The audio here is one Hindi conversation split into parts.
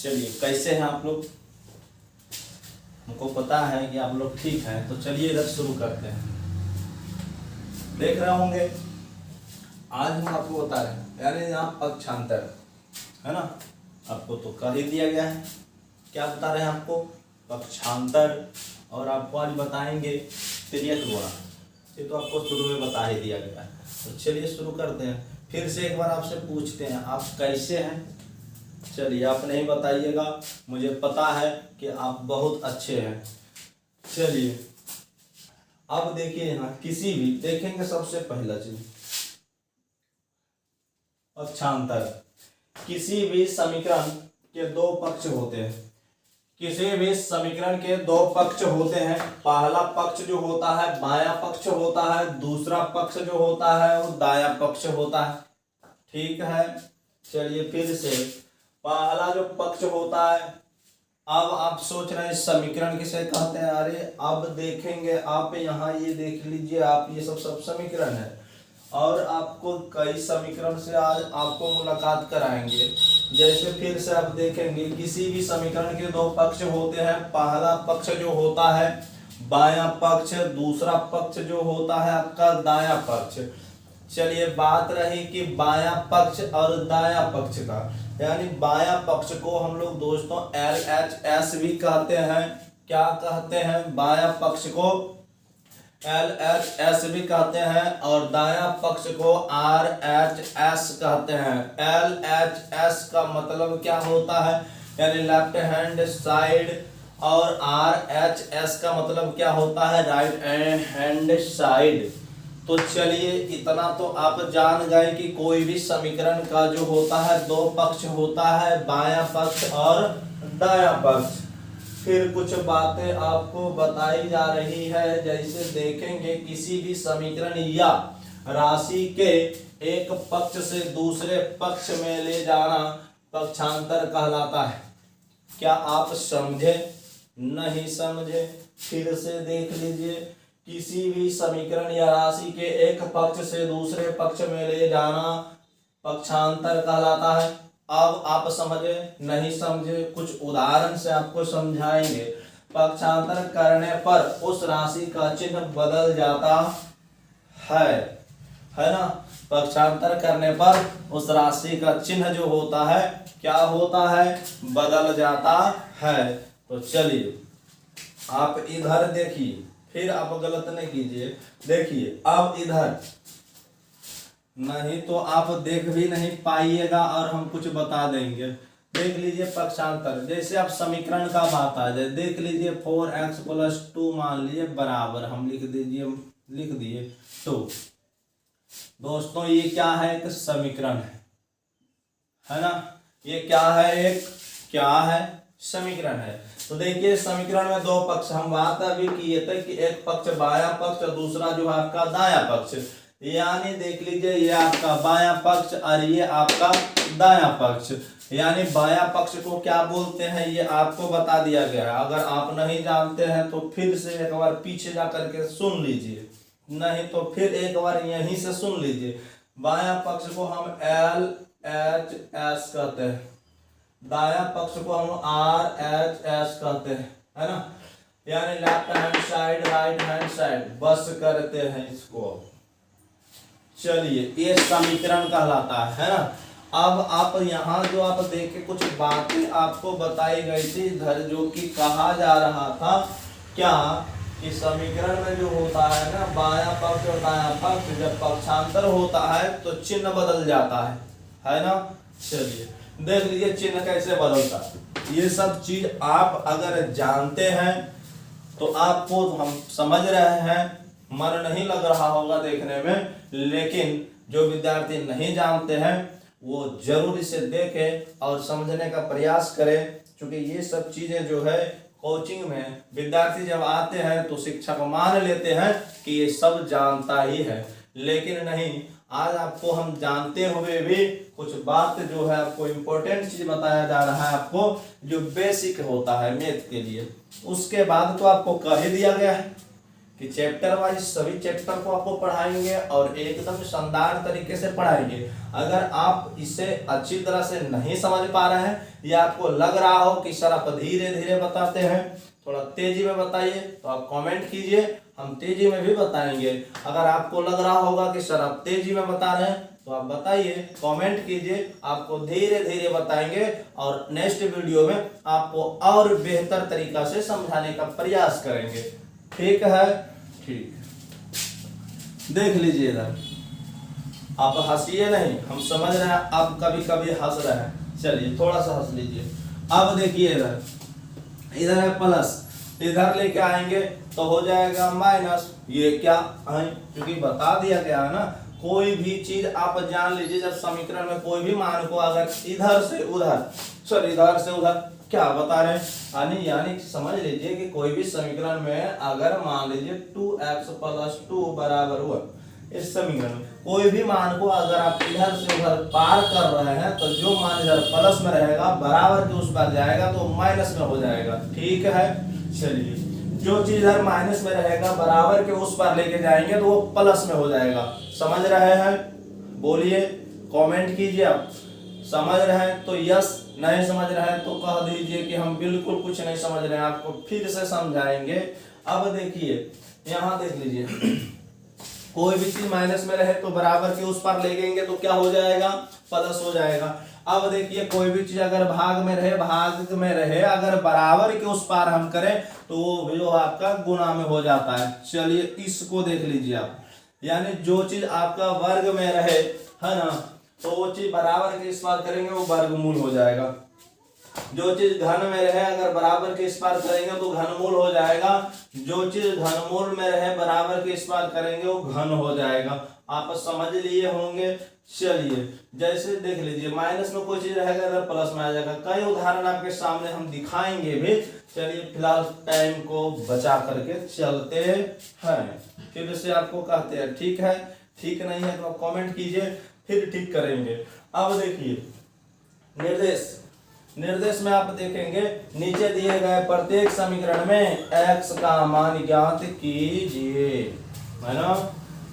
चलिए कैसे हैं आप लोग? हमको पता है कि आप लोग ठीक हैं, तो चलिए इधर शुरू करते हैं। देख रहे होंगे आज हम आपको बता रहे हैं, यानी यहाँ पक्षांतर है ना, आपको तो कर ही दिया गया है। क्या बता रहे हैं आपको? पक्षांतर। और आपको आज बताएंगे तिर्यक गुणा, ये तो आपको शुरू में बता ही दिया गया है। तो चलिए शुरू करते हैं। फिर से एक बार आपसे पूछते हैं, आप कैसे हैं? चलिए आप नहीं बताइएगा, मुझे पता है कि आप बहुत अच्छे हैं। चलिए अब देखिए, यहाँ किसी भी देखेंगे, सबसे पहला चीज पक्षांतर। किसी भी समीकरण के दो पक्ष होते हैं, किसी भी समीकरण के दो पक्ष होते हैं। पहला पक्ष जो होता है बायां पक्ष होता है, दूसरा पक्ष जो होता है वो दायां पक्ष होता है। ठीक है, चलिए फिर से पहला जो पक्ष होता है, अब आप सोच रहे हैं समीकरण किसे कहते हैं? अरे अब देखेंगे आप यहाँ, ये देख लीजिए आप, ये सब समीकरण है और आपको कई समीकरण से आज आपको मुलाकात कराएंगे। जैसे फिर से आप देखेंगे, किसी भी समीकरण के दो पक्ष होते हैं। पहला पक्ष जो होता है बायां पक्ष, दूसरा पक्ष जो होता है आपका दायां पक्ष। चलिए बात रही कि बायां पक्ष और दायां पक्ष का, यानी बायां पक्ष को हम लोग दोस्तों LHS भी कहते हैं। क्या कहते हैं? बायां पक्ष को LHS भी कहते हैं और दायां पक्ष को RHS कहते हैं। LHS का मतलब क्या होता है? यानी लेफ्ट हैंड साइड, और RHS का मतलब क्या होता है? Right hand side. तो चलिए इतना तो आप जान गए कि कोई भी समीकरण का जो होता है दो पक्ष होता है, बायां पक्ष और दायां पक्ष। फिर कुछ बातें आपको बताई जा रही है, जैसे देखेंगे किसी भी समीकरण या राशि के एक पक्ष से दूसरे पक्ष में ले जाना पक्षांतर कहलाता है। क्या आप समझे? नहीं समझे? फिर से देख लीजिए, किसी भी समीकरण या राशि के एक पक्ष से दूसरे पक्ष में ले जाना पक्षांतर कहलाता है। अब आप समझे? नहीं समझे? कुछ उदाहरण से आपको समझाएंगे। पक्षांतर करने पर उस राशि का चिन्ह बदल जाता है ना। पक्षांतर करने पर उस राशि का चिन्ह जो होता है क्या होता है? बदल जाता है। तो चलिए आप इधर देखिए, फिर आप गलत नहीं कीजिए। देखिए अब इधर, नहीं तो आप देख भी नहीं पाइएगा और हम कुछ बता देंगे। देख लीजिए पक्षांतर, जैसे आप समीकरण का बात आ जाए, देख लीजिए 4x + 2 मान लीजिए बराबर, हम लिख दिए 2। दोस्तों ये क्या है? एक समीकरण है ना। ये क्या है? समीकरण है। तो देखिए समीकरण में दो पक्ष, हम बात अभी किए थे कि एक पक्ष बायां पक्ष और दूसरा जो है आपका दायां पक्ष। यानी देख लीजिए ये आपका बायां पक्ष और ये आपका दायां पक्ष। यानी बायां पक्ष को क्या बोलते हैं ये आपको बता दिया गया है। अगर आप नहीं जानते हैं तो फिर से एक बार पीछे जा करके सुन लीजिए, नहीं तो फिर एक बार यहीं से सुन लीजिए। बायां पक्ष को हम LHS कहते हैं, दायां पक्ष को हम RHS कहते हैं, है ना। यानी left hand side, right hand side, बस करते हैं इसको। चलिए ये समीकरण कहलाता है ना। अब आप यहाँ जो आप देखे कुछ बातें आपको बताई गई थी इधर, जो कि कहा जा रहा था क्या कि समीकरण में जो होता है ना बायां पक्ष और दायां पक्ष, जब पक्षांतर होता है तो चिन्ह बदल जाता है ना। चलिए देख लीजिए चिन्ह कैसे बदलता है। ये सब चीज आप अगर जानते हैं तो आपको हम समझ रहे हैं, मन नहीं लग रहा होगा देखने में, लेकिन जो विद्यार्थी नहीं जानते हैं वो जरूर इसे देखें और समझने का प्रयास करें। क्योंकि ये सब चीजें जो है कोचिंग में विद्यार्थी जब आते हैं तो शिक्षक मान लेते हैं कि ये सब जानता ही है, लेकिन नहीं। आज आपको हम जानते हुए भी कुछ बात जो है आपको इम्पोर्टेंट चीज बताया जा रहा है, आपको जो बेसिक होता है मैथ के लिए। उसके बाद तो आपको कह ही दिया गया है कि चैप्टर वाइज सभी चैप्टर को आपको पढ़ाएंगे और एकदम शानदार तरीके से पढ़ाएंगे। अगर आप इसे अच्छी तरह से नहीं समझ पा रहे हैं या आपको लग रहा हो कि सर आप धीरे धीरे बताते हैं, थोड़ा तेजी में बताइए, तो आप कमेंट कीजिए, हम तेजी में भी बताएंगे। अगर आपको लग रहा होगा कि सर आप तेजी में बता रहे हैं तो आप बताइए, कमेंट कीजिए, आपको धीरे धीरे बताएंगे और नेक्स्ट वीडियो में आपको और बेहतर तरीका से समझाने का प्रयास करेंगे। ठीक है, ठीक। देख लीजिए इधर, आप हंसिए नहीं, हम समझ रहे हैं आप कभी कभी हंस रहे हैं, चलिए थोड़ा सा हंस लीजिए। अब देखिए इधर, इधर है प्लस, इधर लेके आएंगे तो हो जाएगा माइनस। ये क्या है, क्योंकि बता दिया गया है ना, कोई भी चीज आप जान लीजिए, जब समीकरण में कोई भी मान को अगर इधर से उधर, सॉरी इधर से उधर क्या बता रहे हैं, यानी समझ लीजिए कि कोई भी समीकरण में अगर मान लीजिए 2x + 2 बराबर हुआ, इस समीकरण में कोई भी मान को अगर आप इधर से उधर पार कर रहे हैं तो जो मान इधर प्लस में रहेगा बराबर के उस पार जाएगा तो माइनस में हो जाएगा। ठीक है, चलिए जो चीज इधर माइनस में रहेगा बराबर के उस पार लेके जाएंगे तो वो प्लस में हो जाएगा। समझ रहे हैं, बोलिए, कमेंट कीजिए। आप समझ रहे हैं तो यस, नहीं समझ रहे हैं तो कह दीजिए कि हम बिल्कुल कुछ नहीं समझ रहे हैं, आपको फिर से समझाएंगे। अब देखिए यहाँ देख लीजिए, कोई भी चीज माइनस में रहे तो बराबर के उस पार ले जाएंगे तो क्या हो जाएगा, प्लस हो जाएगा। अब देखिए कोई भी चीज अगर भाग में रहे अगर बराबर के उस पार हम करें तो वो जो आपका गुणा में हो जाता है। चलिए इसको देख लीजिए आप, यानी जो चीज आपका वर्ग में रहे है ना, तो वो चीज बराबर के इस पार करेंगे वो वर्गमूल हो जाएगा। जो चीज घन में रहे अगर बराबर के इस पार करेंगे तो घनमूल हो जाएगा। जो चीज घनमूल में रहे बराबर के इस पार करेंगे वो घन हो जाएगा। आप समझ लिए होंगे। चलिए जैसे देख लीजिए, माइनस में कोई चीज रहेगा अगर प्लस में आ जाएगा। कई उदाहरण आपके सामने हम दिखाएंगे भी। चलिए फिलहाल टाइम को बचा करके चलते हैं, फिर से आपको कहते हैं ठीक है, ठीक नहीं है तो कमेंट कीजिए, फिर ठीक करेंगे। अब देखिए निर्देश में आप देखेंगे नीचे दिए गए प्रत्येक समीकरण में x का मान ज्ञात कीजिए, है ना।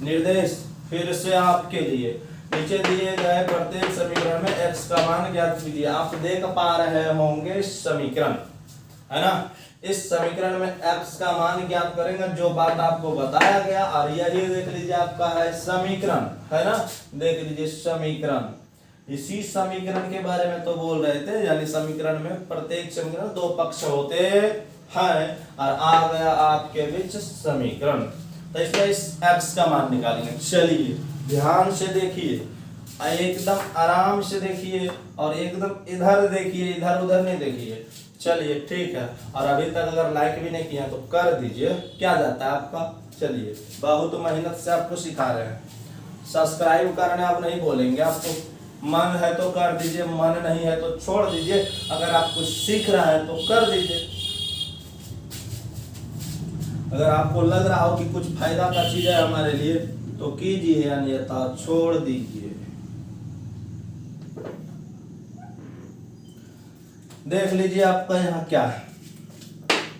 निर्देश फिर से आपके लिए, नीचे दिए गए प्रत्येक समीकरण में x का मान ज्ञात कीजिए। आप देख पा रहे होंगे समीकरण, है ना। इस समीकरण में x का मान ज्ञात करेंगे, जो बात आपको बताया गया। और यही देख लीजिए आपका है समीकरण, है ना। देख लीजिए समीकरण, इसी समीकरण के बारे में तो बोल रहे थे, यानी समीकरण में प्रत्येक समीकरण दो पक्ष होते हैं और आ गया आपके बीच समीकरण। तो इसमें इस x का मान निकालेंगे। चलिए ध्यान से देखिए, एकदम आराम से देखिए और एकदम इधर देखिए, इधर उधर नहीं देखिए। चलिए ठीक है, और अभी तक अगर लाइक भी नहीं किया तो कर दीजिए, क्या जाता है आपका। चलिए बहुत मेहनत से आपको सिखा रहे हैं, सब्सक्राइब करने आप नहीं बोलेंगे, आपको मन है तो कर दीजिए, मन नहीं है तो छोड़ दीजिए। अगर आप कुछ सीख रहे हैं तो कर दीजिए, अगर आपको लग रहा हो कि कुछ फायदा का चीज है हमारे लिए तो कीजिए, अन्यथा छोड़ दीजिए। देख लीजिए आपका यहाँ क्या है,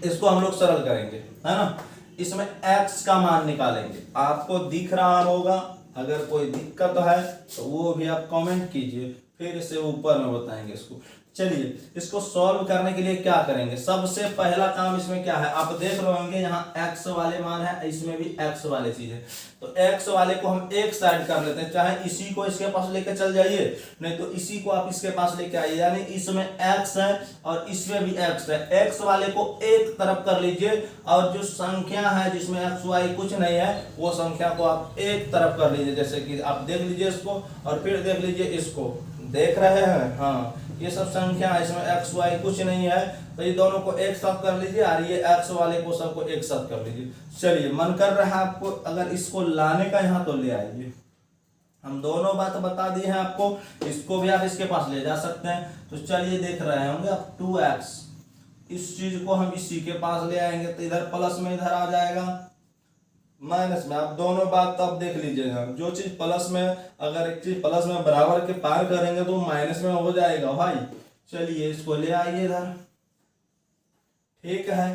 इसको हम लोग सरल करेंगे, है ना। इसमें x का मान निकालेंगे, आपको दिख रहा होगा। अगर कोई दिक्कत है तो वो भी आप कमेंट कीजिए, फिर से ऊपर में बताएंगे इसको। चलिए इसको सॉल्व करने के लिए क्या करेंगे, सबसे पहला काम इसमें क्या है, आप देख रहे होंगे यहाँ x वाले मान है, इसमें भी x वाले चीज है। तो x वाले को हम एक साइड कर लेते हैं, चाहे इसी को इसके पास लेकर चल जाइए, नहीं तो इसी को आप इसके पास लेके आइए। यानी इसमें x है और इसमें भी x है। x वाले को एक तरफ कर लीजिए और जो संख्या है जिसमें x y कुछ नहीं है वो संख्या को आप एक तरफ कर लीजिए। जैसे कि आप देख लीजिए इसको और फिर देख लीजिए इसको, देख रहे हैं, हाँ ये सब संख्या है, इसमें x y कुछ नहीं है, तो ये दोनों को एक साथ कर लीजिए और ये x वाले को सबको एक साथ कर लीजिए। चलिए मन कर रहा है आपको अगर इसको लाने का यहाँ तो ले आइए, हम दोनों बात बता दी है आपको, इसको भी आप इसके पास ले जा सकते हैं। तो चलिए देख रहे होंगे आप 2x, इस चीज को हम इसी के पास ले आएंगे तो इधर प्लस में इधर आ जाएगा माइनस में। आप दोनों बात तब देख लीजिएगा, जो चीज प्लस में, अगर एक चीज प्लस में बराबर के पार करेंगे तो माइनस में हो जाएगा भाई। चलिए इसको ले आइए इधर, ठीक है।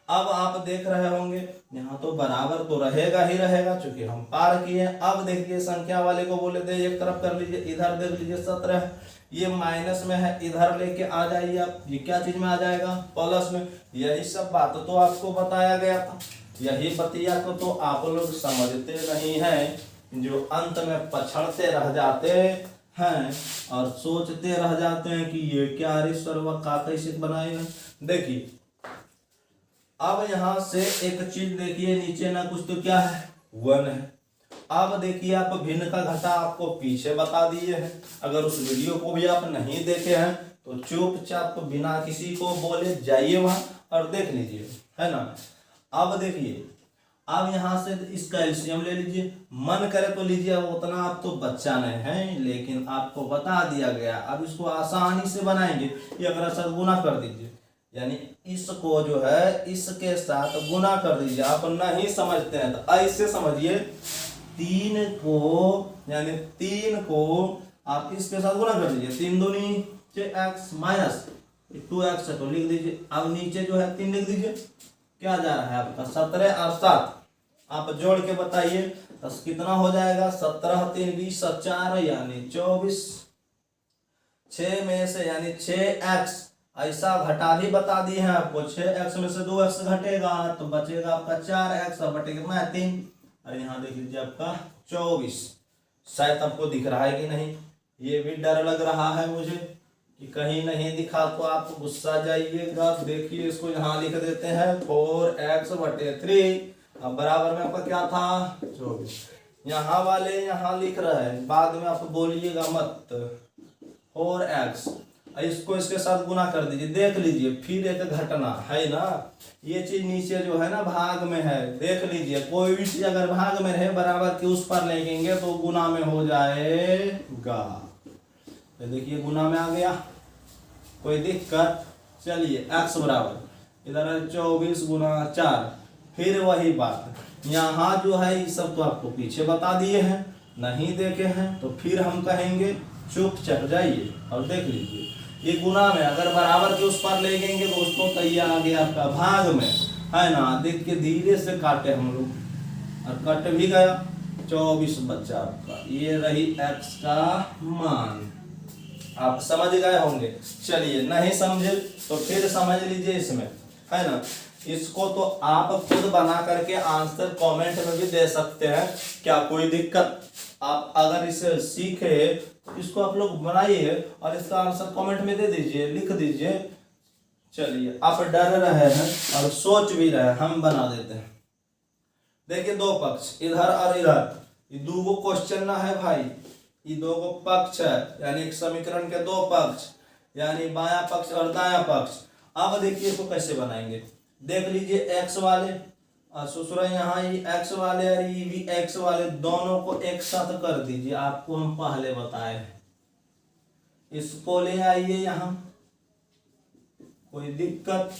अब आप देख रहे होंगे यहाँ तो बराबर तो रहेगा ही रहेगा, चूंकि हम पार किए। अब देखिए संख्या वाले को बोले थे एक तरफ कर लीजिए, इधर देख लीजिए 17, ये माइनस में है, इधर लेके आ जाइए आप, ये क्या चीज में आ जाएगा, प्लस में। यही सब बात तो आपको बताया गया था, यही बतिया को तो आप लोग समझते नहीं हैं, जो अंत में पछड़ते रह जाते हैं और सोचते रह जाते हैं कि ये क्या अरे सर्व का कैसे बनाएगा। देखिए अब यहां से एक चीज देखिए, नीचे ना कुछ तो क्या है, 1 है। अब देखिए आप भिन्न का घटा आपको पीछे बता दिए हैं, अगर उस वीडियो को भी आप नहीं देखे हैं तो चुपचाप बिना किसी को बोले जाइए वहां और देख लीजिए, है ना। अब देखिए अब यहाँ से इसका एलसीएम ले लीजिए, मन करे तो लीजिए, अब उतना आप तो बच्चा नहीं है, लेकिन आपको बता दिया गया। अब इसको आसानी से बनाएंगे, ये अगर साथ गुना कर दीजिए, यानी इसको जो है इसके साथ गुना कर दीजिए। आप नहीं समझते हैं तो ऐसे समझिए, 3 को यानी 3 को आप इसके साथ गुना कर दीजिए, 3 दूनी x माइनस 2x है तो लिख दीजिए। अब नीचे जो है 3 लिख दीजिए, क्या जा रहा है आपका 17 और 7 आप जोड़ के बताइए तो कितना हो जाएगा, 17 3 20 4 यानी 24, 6 में से यानी 6x, ऐसा घटा भी बता दिए हैं आपको, 6x में से 2x घटेगा तो बचेगा आपका 4x और बटे कितना है 3, और यहाँ देख लीजिए आपका 24। शायद आपको दिख रहा है कि नहीं, ये भी डर लग रहा है मुझे कि कहीं नहीं दिखा तो आप गुस्सा जाइएगा। देखिए इसको यहाँ लिख देते हैं 4x बटे 3, अब बराबर में आपका क्या था 24। यहाँ वाले यहाँ लिख रहे हैं, बाद में आप बोलिएगा मत, 4x इसको इसके साथ गुना कर दीजिए, देख लीजिए फिर एक घटना है ना, ये चीज नीचे जो है ना भाग में है, देख लीजिए कोई भी चीज अगर भाग में रहे बराबर के उस पर लेंगे तो गुना में हो जाएगा। तो देखिए गुना में आ गया, कोई दिक्कत। चलिए x बराबर इधर है 24 गुना 4, फिर वही बात, यहाँ जो है ये सब तो आपको पीछे बता दिए हैं, नहीं देखे हैं तो फिर हम कहेंगे चुपचाप जाइए और देख लीजिए, ये गुना में अगर बराबर के उस पर लेंगे तो उसको तैयार आ गया आपका भाग में, है ना। देख के धीरे से काटे हम लोग और कट भी गया, 24 बच्चा आपका, ये रही x का मान। आप समझ गए होंगे। चलिए नहीं समझे तो फिर समझ लीजिए इसमें, है ना। इसको तो आप खुद बना करके आंसर कमेंट में भी दे सकते हैं, क्या कोई दिक्कत। आप अगर इसे सीखे तो इसको आप लोग बनाइए और इसका आंसर कमेंट में दे दीजिए, लिख दीजिए। चलिए आप डर रहे हैं और सोच भी रहे हैं, हम बना देते हैं। देखिए दो पक्ष इधर और इधर, ये दो क्वेश्चन ना है भाई, ये दो पक्ष है, यानी एक समीकरण के दो पक्ष, यानी बायां पक्ष और दायां पक्ष। अब देखिए इसको कैसे बनाएंगे, देख लीजिए x वाले और ससुरा यहाँ ये x वाले और ये भी x वाले, दोनों को एक साथ कर दीजिए, आपको हम पहले बताए। इसको ले आइए यहाँ, कोई दिक्कत।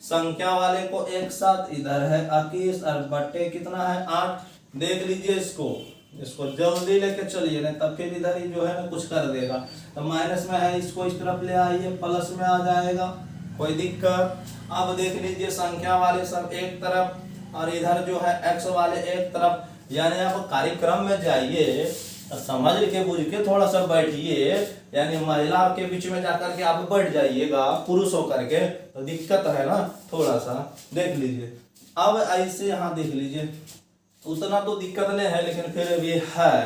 संख्या वाले को एक साथ, इधर है 21 और बटे कितना है 8, देख लीजिए इसको जल्दी लेके चलिए, नहीं तब फिर इधर ही जो है ना कुछ कर देगा। तो माइनस में है, इसको इस तरफ ले आइए, प्लस में आ जाएगा, कोई दिक्कत। अब देख लीजिए संख्या वाले सब एक तरफ और इधर जो है x वाले एक तरफ, यानी आप कार्यक्रम में जाइए समझ के बुझ के थोड़ा सा बैठिए, यानी महिला के बीच में जाकर के आप बैठ जाइएगा पुरुष होकर के, तो दिक्कत है ना थोड़ा सा। देख लीजिए अब ऐसे यहाँ देख लीजिए, उतना तो दिक्कत नहीं है लेकिन फिर भी है।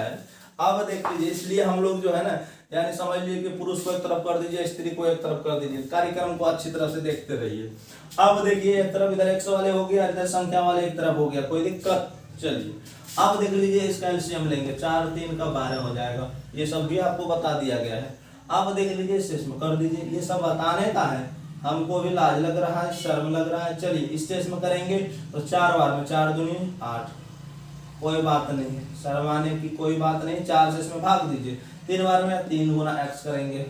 अब देख लीजिए, इसलिए हम लोग जो है ना, यानी समझ लीजिए कि पुरुष को एक तरफ कर दीजिए, स्त्री को एक तरफ कर दीजिए, कार्यक्रम को अच्छी तरह से देखते रहिए। अब देखिए एक तरफ इधर x वाले हो गया, इधर संख्या वाले एक तरफ हो गया, कोई दिक्कत। चलिए अब देख लीजिए इसका एलसीएम लेंगे, 4 3 का 12 हो जाएगा, ये सब भी आपको बता दिया गया है। अब देख लीजिए इसमें कर दीजिए, ये सब बताने का है, हमको भी लाज लग रहा है, शर्म लग रहा है। चलिए इस में करेंगे तो 4 बार में 4 दूनी 8, कोई बात नहीं, शर्माने की कोई बात नहीं। 4 से इसमें भाग दीजिए, 3 बार में 3 गुना x करेंगे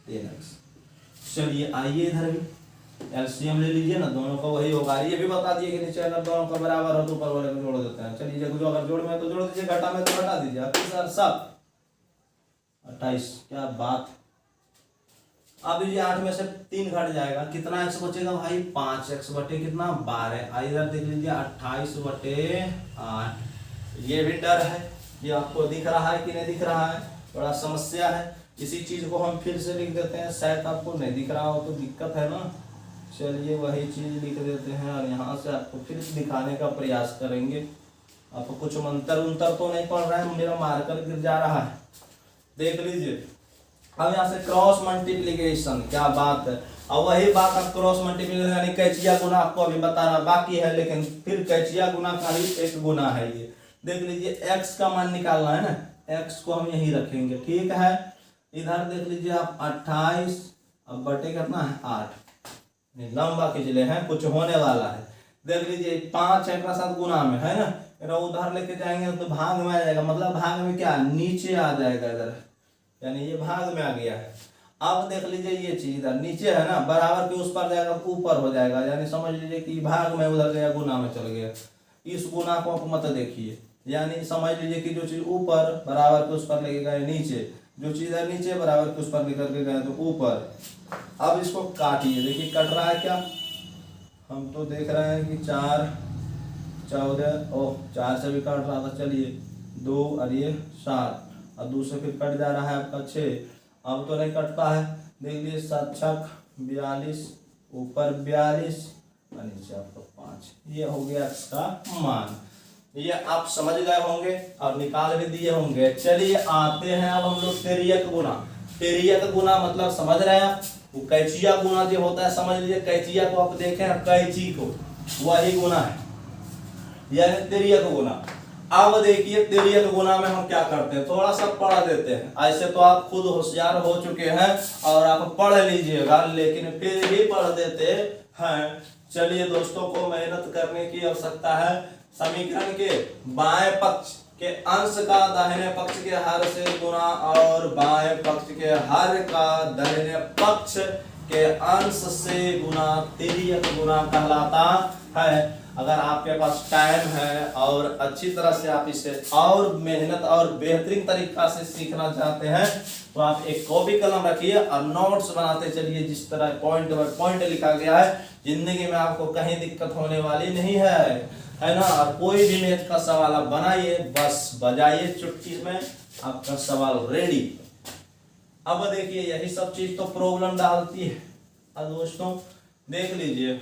3x। चलिए आइए इधर भी एलसीएम ले लीजिए ना, दोनों का वही होगा। ये भी बता दिए कि नीचे अगर दोनों का बराबर हो तो ऊपर वाले को जोड़ देते हैं। चलिए जो अगर जोड़ में है तो जोड़ दीजिए, घटा में तो घटा दीजिए। 28 क्या बात, अब ये 8 में से 3 घट जाएगा, कितना x बचेगा भाई 5x बटे कितना 12। इधर देख लीजिए 28 बटे 8। ये भी डर है, ये आपको दिख रहा है कि नहीं दिख रहा है, बड़ा समस्या है। इसी चीज को हम फिर से लिख देते हैं, शायद आपको नहीं दिख रहा हो तो दिक्कत है ना। चलिए वही चीज लिख देते हैं और यहाँ से आपको फिर से दिखाने का प्रयास करेंगे। आपको कुछ मंतर उंतर तो नहीं पड़ रहा है, मेरा मार्कर गिर जा रहा है, देख लीजिए। अब यहाँ से क्रॉस मल्टीप्लीकेशन, क्या बात है। और वही बात आप क्रॉस मल्टीप्लीकेशन यानी कैचिया गुना आपको अभी बताना बाकी है, लेकिन फिर कैचिया गुना का ही एक गुना है ये। देख लीजिए x का मान निकालना है ना, x को हम यही रखेंगे, ठीक है। इधर देख लीजिए आप 28 अब बटे कितना है 8, लंबा खिंचले हैं, कुछ होने वाला है। देख लीजिए 5 एक साथ गुना में है ना, उधर लेके जाएंगे तो भाग में आ जाएगा, मतलब भाग में क्या नीचे आ जाएगा इधर, यानी ये भाग में आ गया है। अब देख लीजिए ये चीज इधर नीचे है ना, बराबर के उस पर जाएगा ऊपर हो जाएगा, यानी समझ लीजिए कि भाग में उधर गया गुना में चल गया। इस गुना को आप मत देखिए, यानी समझ लीजिए कि जो चीज ऊपर बराबर के उस पर लेके गए नीचे, जो चीज है नीचे बराबर के उस पर लेकर के गए तो ऊपर। अब इसको काटिए, देखिए कट रहा है क्या, हम तो देख रहे हैं कि 4 14 ओह 4 से भी कट रहा था, चलिए 2 और ये 7 और 2 से फिर कट जा रहा है आपका 6। अब तो नहीं कटता है, देख लीजिए 7 छक 42, ऊपर 42 और नीचे आपका 5। ये हो गया इसका मान, ये आप समझ गए होंगे और निकाल भी दिए होंगे। चलिए आते हैं अब हम लोग तिर्यक गुना। तिर्यक गुना मतलब समझ रहे हैं आप, वो कैचिया गुना जो होता है, समझ लीजिए कैचिया को आप देखें कैची को, वही गुना है, यानी तिर्यक गुना। अब देखिए तिर्यक गुना में हम क्या करते हैं, थोड़ा सा पढ़ देते हैं। ऐसे तो आप खुद होशियार हो चुके हैं और आप पढ़ लीजिएगा, लेकिन फिर भी पढ़ देते हैं। चलिए दोस्तों को मेहनत करने की आवश्यकता है। समीकरण के बाएं पक्ष के अंश का दाहिने पक्ष के हर से गुना और बाएं पक्ष के हर का दाहिने पक्ष के अंश से गुना तिर्यक गुना कहलाता है। अगर आपके पास टाइम है और अच्छी तरह से आप इसे और मेहनत और बेहतरीन तरीका से सीखना चाहते हैं तो आप एक कॉपी कलम रखिए और नोट्स बनाते चलिए, जिस तरह पॉइंट बाय पॉइंट लिखा गया है। जिंदगी में आपको कहीं दिक्कत होने वाली नहीं है ना। और कोई भी मैथ का सवाल आप बनाइए, बस बजाइए चुटकी में, आपका सवाल रेडी। अब देखिए यही सब चीज तो प्रॉब्लम डालती है। अब दोस्तों देख लीजिए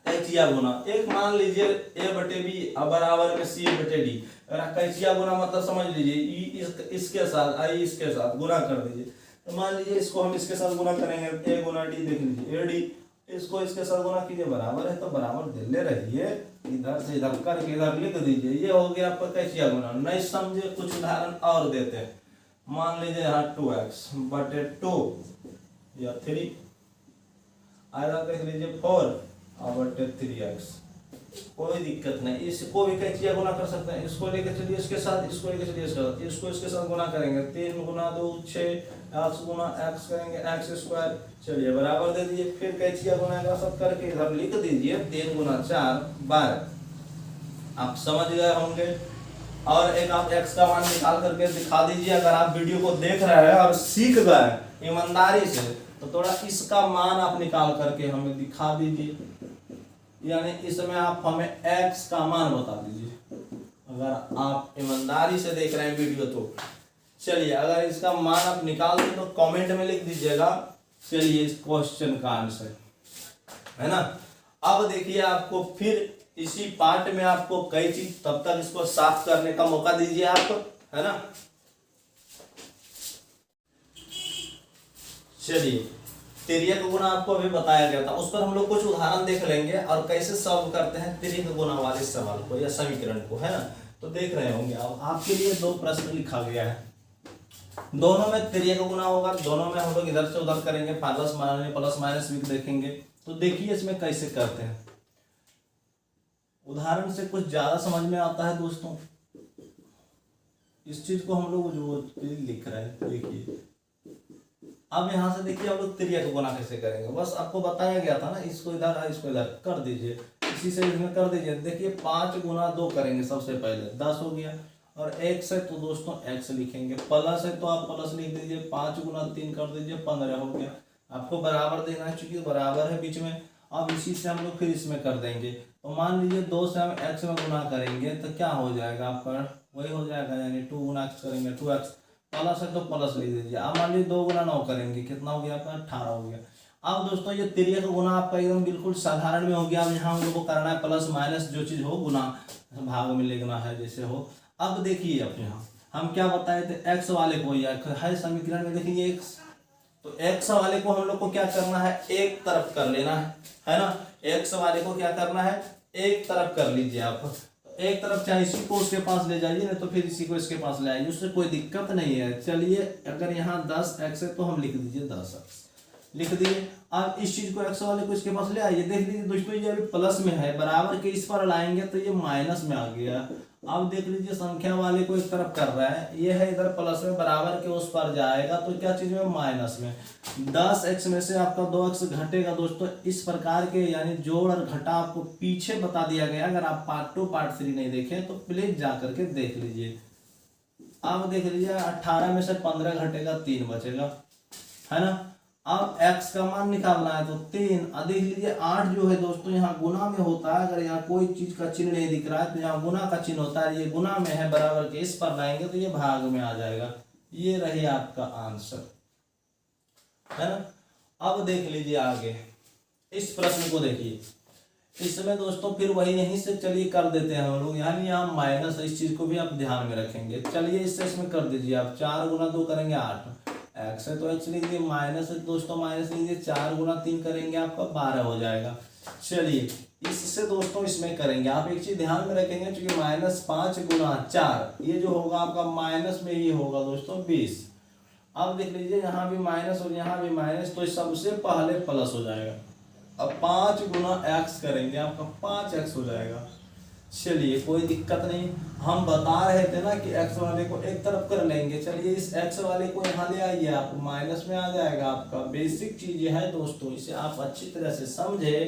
कैचिया गुना, एक मान लीजिए a बटे बी बराबर में c बटे डी। कैचिया गुना मतलब समझ लीजिए इसके साथ आई इसके साथ गुना कर दीजिए। तो मान लीजिए इसको हम इसके साथ गुना करेंगे, a गुना डी, देख लीजिए a डी, इसको इसके साथ गुना कीजिए, बराबर है तो बराबर दिले रहिए, इधर से इधर करके इधर लिख दीजिए। ये हो गया आपका कैचिया गुना। नहीं समझे कुछ उदाहरण और देते हैं। मान लीजिए यहाँ 2x बटे 2 या 3, इधर देख लीजिए 4 बटे 3x, कोई दिक्कत नहीं। इसको भी कैचिया गुना कर सकते हैं, इसको लेके चलिए इसके साथ, इसको लेके चलिए इसके साथ, इसको इसके साथ गुना करेंगे, 3 गुना 2 6, x गुना x करेंगे x स्क्वायर, चलिए बराबर दे दीजिए। फिर कैचिया गुना का सब करके इधर लिख दीजिए, 3 गुना 4 12। आप समझ गए होंगे। और एक आप x का मान निकाल करके दिखा दीजिए। अगर आप वीडियो को देख रहे हैं और सीख गए ईमानदारी से तो थोड़ा इसका मान आप निकाल करके हमें दिखा दीजिए, यानी इसमें आप हमें x का मान बता दीजिए। अगर आप ईमानदारी से देख रहे हैं वीडियो तो चलिए, अगर इसका मान आप निकाल दें तो कमेंट में लिख दीजिएगा। चलिए इस क्वेश्चन का आंसर है ना। अब देखिए आपको फिर इसी पार्ट में आपको कई चीज, तब तक इसको साफ करने का मौका दीजिए आप, है ना। चलिए तिर्यक गुना आपको अभी बताया गया था, उस पर हम लोग कुछ उदाहरण देख लेंगे और कैसे सॉल्व करते हैं तिर्यक गुना वाले सवाल को या समीकरण को, है ना। तो देख रहे होंगे अब आपके लिए 2 प्रश्न लिखा गया है, दोनों में तिर्यक गुना होगा, दोनों में हम लोग इधर से उधर करेंगे, प्लस माइनस भी देखेंगे। तो देखिए इसमें कैसे करते हैं, उदाहरण से कुछ ज्यादा समझ में आता है दोस्तों। इस चीज को हम लोग जो लिख रहे हैं, देखिए अब यहाँ से देखिए हम लोग तिर्यक गुना कैसे करेंगे, बस आपको बताया गया था ना। इसको इधर इसको इधर कर दीजिए, इसी से इसमें कर दीजिए। देखिए 5 गुना 2 करेंगे, सबसे पहले 10 हो गया, और x है तो दोस्तों x लिखेंगे, प्लस है तो आप प्लस लिख दीजिए, 5 गुना 3 कर दीजिए 15 हो गया, आपको बराबर देना है, चूंकि बराबर है बीच में। अब इसी से हम लोग फिर इसमें कर देंगे। तो मान लीजिए 2 से हम x में गुना करेंगे तो क्या हो जाएगा आपका, वही हो जाएगा, यानी 2 गुना x करेंगे 2x, प्लस है तो प्लस लिख दीजिए। अब मान लीजिए 2 गुना 9 करेंगे, कितना हो गया आपका 18 हो गया। अब दोस्तों ये तिर्यक गुना आपका एकदम बिल्कुल साधारण में हो गया। अब यहाँ हम लोग को करना है प्लस माइनस, जो चीज़ हो गुना भाग में लिखना है जैसे हो। अब देखिए अब यहाँ हम क्या बताए थे, x वाले को या है समीकरण में देखिए x, तो x वाले को हम लोग को क्या करना है, एक तरफ कर लेना है ना। x वाले को क्या करना है, एक तरफ कर लीजिए आप। एक तरफ चाहे इसी को उसके पास ले जाइए, ना तो फिर इसी को इसके पास ले आइए, उससे कोई दिक्कत नहीं है। चलिए अगर यहाँ 10x है तो हम लिख दीजिए 10x, लिख दिए। अब इस चीज को x वाले को इसके पास ले आइए। देख लीजिए दोस्तों ये अभी प्लस में है, बराबर के इस पर लाएंगे तो ये माइनस में आ गया। अब देख लीजिए संख्या वाले को एक तरफ कर रहा है, ये है इधर प्लस में, बराबर के उस पर जाएगा तो क्या चीज में, माइनस में। 10x में से आपका 2x घटेगा दोस्तों। इस प्रकार के यानी जोड़ और घटा आपको पीछे बता दिया गया। अगर आप पार्ट 2 पार्ट 3 नहीं देखें तो प्लीज जा करके देख लीजिए। अब देख लीजिए 18 में से 15 घटेगा, 3 बचेगा, है ना। अब x का मान निकालना है तो 3। देख लीजिए 8 जो है दोस्तों यहाँ गुना में होता है। अगर यहाँ कोई चीज का चिन्ह नहीं दिख रहा है तो यहाँ गुना का चिन्ह होता है, ये गुना में है, बराबर के इस पर लाएंगे तो ये भाग में आ जाएगा। ये रही आपका आंसर, है ना। अब देख लीजिए आगे इस प्रश्न को देखिए। इसमें दोस्तों फिर वही यहीं से चलिए कर देते हैं हम लोग, यानी यहाँ माइनस, इस चीज को भी आप ध्यान में रखेंगे। चलिए इससे इसमें कर दीजिए आप, 4 गुना 2 करेंगे 8, x है तो x लीजिए, माइनस है दोस्तों माइनस लीजिए, 4 गुना 3 करेंगे आपका 12 हो जाएगा। चलिए इससे दोस्तों इसमें करेंगे, आप एक चीज ध्यान में रखेंगे, क्योंकि -5 गुना 4 ये जो होगा आपका माइनस में ये होगा दोस्तों 20। अब देख लीजिए यहाँ भी माइनस और यहाँ भी माइनस, तो सबसे पहले प्लस हो जाएगा। अब 5 गुना x करेंगे आपका 5x हो जाएगा। चलिए कोई दिक्कत नहीं, हम बता रहे थे ना कि x वाले को एक तरफ कर लेंगे। चलिए इस x वाले को यहाँ ले आइए, आप माइनस में आ जाएगा। आपका बेसिक चीज है दोस्तों, इसे आप अच्छी तरह से समझे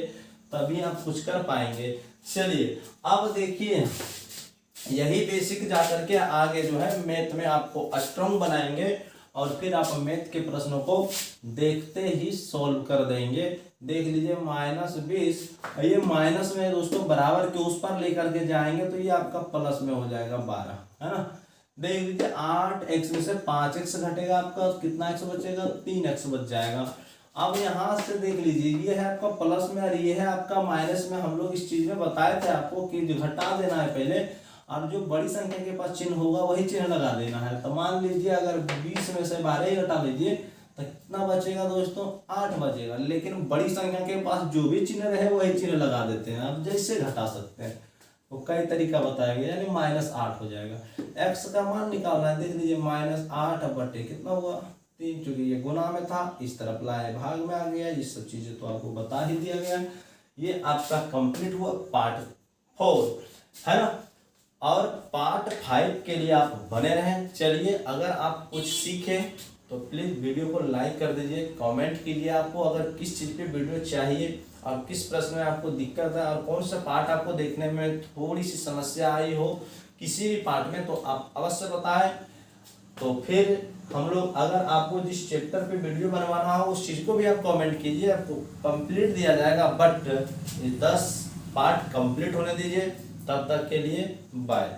तभी आप कुछ कर पाएंगे। चलिए अब देखिए यही बेसिक जाकर के आगे जो है मैथ में आपको स्ट्रॉन्ग बनाएंगे और फिर आप मैथ के प्रश्नों को देखते ही सॉल्व कर देंगे। देख लीजिए -20, ये माइनस में दोस्तों, बराबर के उस पर लेकर के जाएंगे तो ये आपका प्लस में हो जाएगा 12, है ना। देख लीजिए 8x में से 5x घटेगा, आपका कितना x बचेगा, 3x बच जाएगा। अब यहाँ से देख लीजिए ये है आपका प्लस में और ये है आपका माइनस में। हम लोग इस चीज में बताए थे आपको कि घटा देना है पहले, और जो बड़ी संख्या के पास चिन्ह होगा वही चिन्ह लगा देना है। तो मान लीजिए अगर 20 में से 12 ही घटा लीजिए तो कितना बचेगा दोस्तों, 8 बचेगा। लेकिन बड़ी संख्या के पास जो भी चिन्ह रहे वही चिन्ह लगा देते हैं, आप जैसे घटा सकते हैं। तो कई तरीका बताया गया, यानी -8 हो जाएगा। x का मान निकालना है, देख लीजिए -8 बटे कितना हुआ 3, चूंकि ये गुना में था इस तरफ लाए भाग में आ गया। ये सब चीजें तो आपको बता ही दिया गया। ये आपका कंप्लीट हुआ पार्ट 4, है ना। और पार्ट 5 के लिए आप बने रहें। चलिए अगर आप कुछ सीखें तो प्लीज़ वीडियो को लाइक कर दीजिए, कमेंट कीजिए आपको अगर किस चीज़ पे वीडियो चाहिए और किस प्रश्न में आपको दिक्कत है और कौन सा पार्ट आपको देखने में थोड़ी सी समस्या आई हो किसी भी पार्ट में, तो आप अवश्य बताएं। तो फिर हम लोग, अगर आपको जिस चैप्टर पे वीडियो बनवाना हो उस चीज़ को भी आप कमेंट कीजिए, आपको कंप्लीट दिया जाएगा। बट 10 पार्ट कंप्लीट होने दीजिए। तब तक के लिए बाय।